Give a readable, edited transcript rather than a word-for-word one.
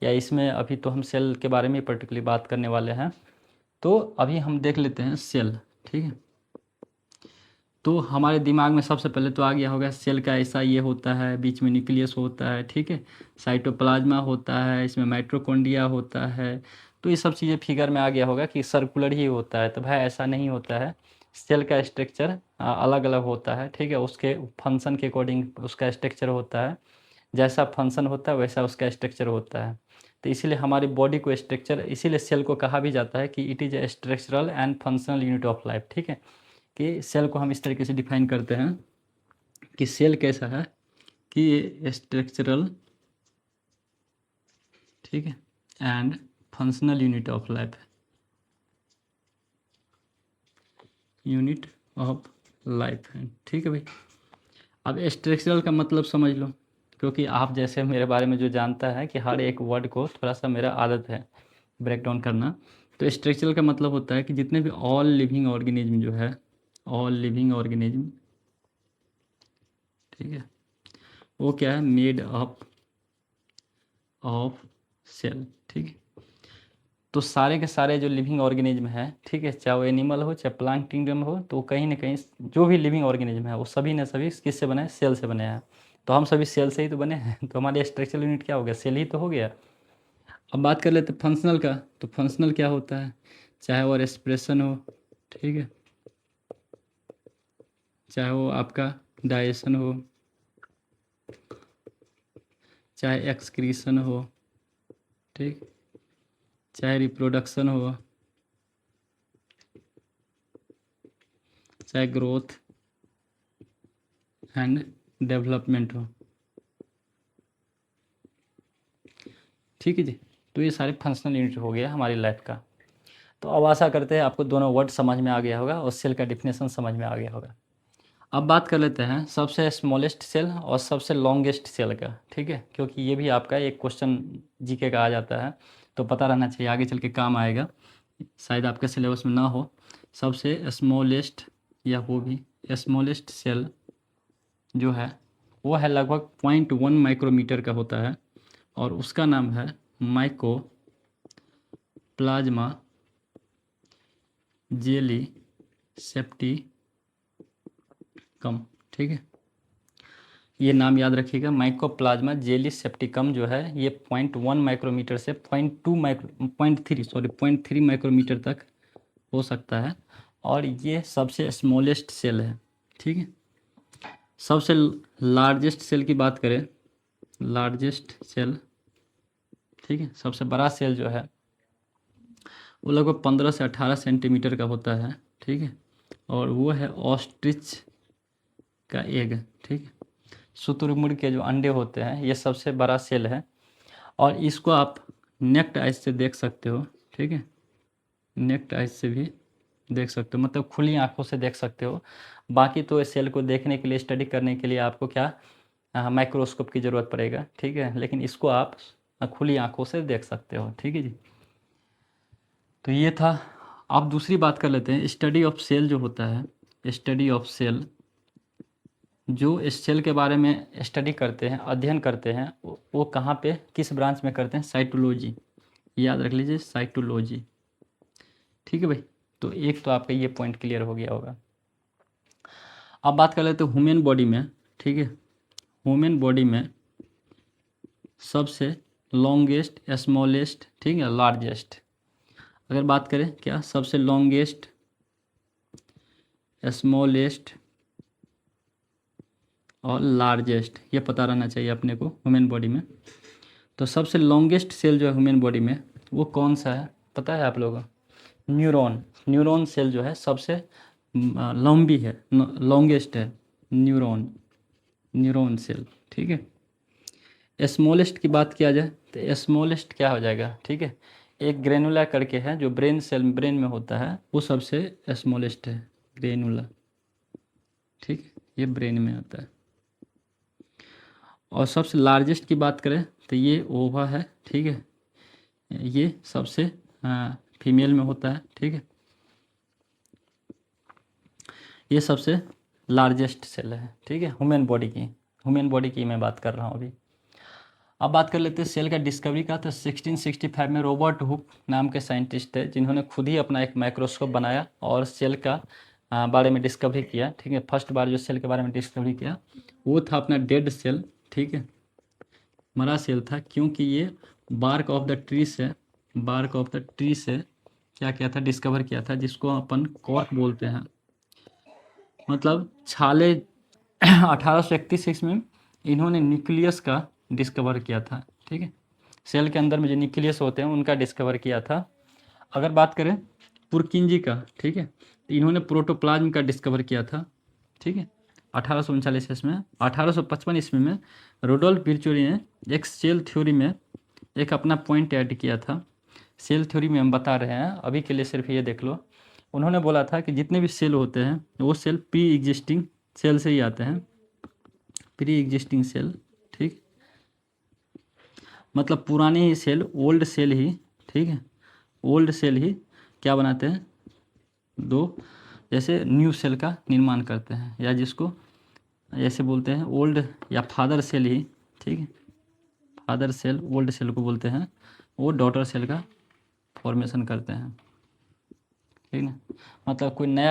या इसमें अभी तो हम सेल के बारे में पर्टिकुलरली बात करने वाले हैं। तो अभी हम देख लेते हैं सेल, ठीक है। तो हमारे दिमाग में सबसे पहले तो आ गया होगा सेल का ऐसा ये होता है, बीच में न्यूक्लियस होता है, ठीक है, साइटोप्लाज्मा होता है, इसमें माइटोकॉन्ड्रिया होता है। तो ये सब चीज़ें फिगर में आ गया होगा कि सर्कुलर ही होता है। तो भाई ऐसा नहीं होता है, सेल का स्ट्रक्चर अलग अलग होता है, ठीक है, उसके फंक्शन के अकॉर्डिंग उसका स्ट्रक्चर होता है। जैसा फंक्शन होता है वैसा उसका स्ट्रक्चर होता है। तो इसीलिए हमारी बॉडी को स्ट्रक्चर, इसीलिए सेल को कहा भी जाता है कि it is a structural and functional unit of life, ठीक है। कि सेल को हम इस तरीके से डिफाइन करते हैं कि सेल कैसा है कि ये स्ट्रक्चरल, ठीक है, and functional unit of life, unit of life है, ठीक है भाई। अब स्ट्रक्चरल का मतलब समझ लो, क्योंकि आप जैसे मेरे बारे में जो जानता है कि हर एक वर्ड को थोड़ा सा मेरा आदत है ब्रेक डाउन करना। तो स्ट्रक्चरल का मतलब होता है कि जितने भी ऑल लिविंग ऑर्गेनिज्म जो है, ऑल लिविंग ऑर्गेनिज्म, ठीक है, वो क्या है, मेड अप ऑफ सेल, ठीक है। तो सारे के सारे जो लिविंग ऑर्गेनिज्म है, ठीक है, चाहे वो एनिमल हो चाहे प्लांट किंगडम हो, तो कहीं ना कहीं जो भी लिविंग ऑर्गेनिज्म है वो सभी ने सभी किससे बने हैं, सेल से बने हैं। तो हम सभी सेल से ही तो बने हैं, तो हमारे स्ट्रक्चरल यूनिट क्या हो गया, सेल ही तो हो गया। अब बात कर लेते हैं फंक्शनल का। तो फंक्शनल क्या होता है, चाहे वो रेस्पिरेशन हो, ठीक है, चाहे वो आपका डाइजेशन हो, चाहे एक्सक्रीशन हो, ठीक, चाहे रिप्रोडक्शन हो, चाहे ग्रोथ एंड डेवलपमेंट हो, ठीक है जी। तो ये सारे फंक्शनल यूनिट हो गया हमारी लाइफ का। तो अब आशा करते हैं आपको दोनों वर्ड समझ में आ गया होगा और सेल का डिफिनेशन समझ में आ गया होगा। अब बात कर लेते हैं सबसे स्मॉलेस्ट सेल और सबसे लॉन्गेस्ट सेल का, ठीक है, क्योंकि ये भी आपका एक क्वेश्चन जीके का आ जाता है, तो पता रहना चाहिए, आगे चल के काम आएगा, शायद आपके सिलेबस में ना हो। सबसे स्मॉलेस्ट या वो भी स्मॉलेस्ट सेल जो है वो है लगभग 0.1 माइक्रोमीटर का होता है, और उसका नाम है माइको प्लाज्मा जेली सेप्टिकम, ठीक है। ये नाम याद रखिएगा, माइकोप्लाज्मा जेली सेप्टिकम जो है ये 0.1 माइक्रोमीटर से 0.3 माइक्रोमीटर तक हो सकता है, और ये सबसे स्मॉलेस्ट सेल है, ठीक है। सबसे लार्जेस्ट सेल की बात करें, लार्जेस्ट सेल, ठीक है, सबसे बड़ा सेल जो है वो लगभग 15 से 18 सेंटीमीटर का होता है, ठीक है, और वो है ऑस्ट्रिच का एग, ठीक है। शुतुरमुर्ग के जो अंडे होते हैं ये सबसे बड़ा सेल है, और इसको आप नेक्ट आइज से देख सकते हो, ठीक है, नेक्ट आइज से भी देख सकते हो, मतलब खुली आंखों से देख सकते हो। बाकी तो इस सेल को देखने के लिए, स्टडी करने के लिए आपको क्या माइक्रोस्कोप की ज़रूरत पड़ेगा, ठीक है, लेकिन इसको आप खुली आंखों से देख सकते हो, ठीक है जी। तो ये था। आप दूसरी बात कर लेते हैं, स्टडी ऑफ सेल जो होता है, स्टडी ऑफ सेल, जो इस सेल के बारे में स्टडी करते हैं, अध्ययन करते हैं, वो कहाँ पे, किस ब्रांच में करते हैं, साइटोलॉजी, याद रख लीजिए, साइटोलॉजी, ठीक है भाई। तो एक तो आपका ये पॉइंट क्लियर हो गया होगा। अब बात कर लेते हैं ह्यूमन बॉडी में, ठीक है, ह्यूमन बॉडी में सबसे लॉन्गेस्ट, स्मॉलेस्ट, ठीक है, लार्जेस्ट, अगर बात करें क्या, सबसे लॉन्गेस्ट, स्मॉलेस्ट और लार्जेस्ट, ये पता रहना चाहिए अपने को ह्यूमन बॉडी में। तो सबसे लॉन्गेस्ट सेल जो है ह्यूमन बॉडी में वो कौन सा है, पता है आप लोगों को, न्यूरॉन, न्यूरॉन सेल जो है सबसे लंबी है, लॉन्गेस्ट है, न्यूरॉन, न्यूरॉन सेल, ठीक है। स्मॉलेस्ट की बात किया जाए तो स्मॉलेस्ट क्या हो जाएगा, ठीक है, एक ग्रेनुला करके है जो ब्रेन सेल, ब्रेन में होता है, वो सबसे स्मॉलेस्ट है, ग्रेनुला, ठीक है, ये ब्रेन में आता है। और सबसे लार्जेस्ट की बात करें तो ये ओवा है, ठीक है, ये सबसे फीमेल में होता है, ठीक है, ये सबसे लार्जेस्ट सेल है, ठीक है, ह्यूमन बॉडी की, ह्यूमन बॉडी की मैं बात कर रहा हूँ अभी। अब बात कर लेते हैं सेल का डिस्कवरी का। तो 1665 में रॉबर्ट हुक नाम के साइंटिस्ट थे जिन्होंने खुद ही अपना एक माइक्रोस्कोप बनाया और सेल का बारे में डिस्कवरी किया। ठीक है, फर्स्ट बार जो सेल के बारे में डिस्कवरी किया वो था अपना डेड सेल। ठीक है, मरा सेल था, क्योंकि ये बार्क ऑफ द ट्री से क्या किया था, डिस्कवर किया था, जिसको अपन कॉर्क बोलते हैं। मतलब छाले 1831 में इन्होंने न्यूक्लियस का डिस्कवर किया था। ठीक है, सेल के अंदर में जो न्यूक्लियस होते हैं उनका डिस्कवर किया था। अगर बात करें पुरकिंजी का, ठीक है, तो इन्होंने प्रोटोप्लाज्म का डिस्कवर किया था। ठीक है, 1839 ईस्वी में। 1855 ईस्वी में रोडोल्फ विर्चोरी ने एक सेल थ्योरी में एक अपना पॉइंट ऐड किया था। सेल थ्योरी में हम बता रहे हैं, अभी के लिए सिर्फ ये देख लो। उन्होंने बोला था कि जितने भी सेल होते हैं वो सेल प्री एग्जिस्टिंग सेल से ही आते हैं, प्री एग्जिस्टिंग सेल। ठीक, मतलब पुराने ही सेल, ओल्ड सेल ही, ठीक है, ओल्ड सेल ही क्या बनाते हैं, दो जैसे न्यू सेल का निर्माण करते हैं, या जिसको ऐसे बोलते हैं ओल्ड या फादर सेल ही। ठीक है, फादर सेल ओल्ड सेल को बोलते हैं, वो डॉटर सेल का फॉर्मेशन करते हैं। ठीक है, मतलब कोई नया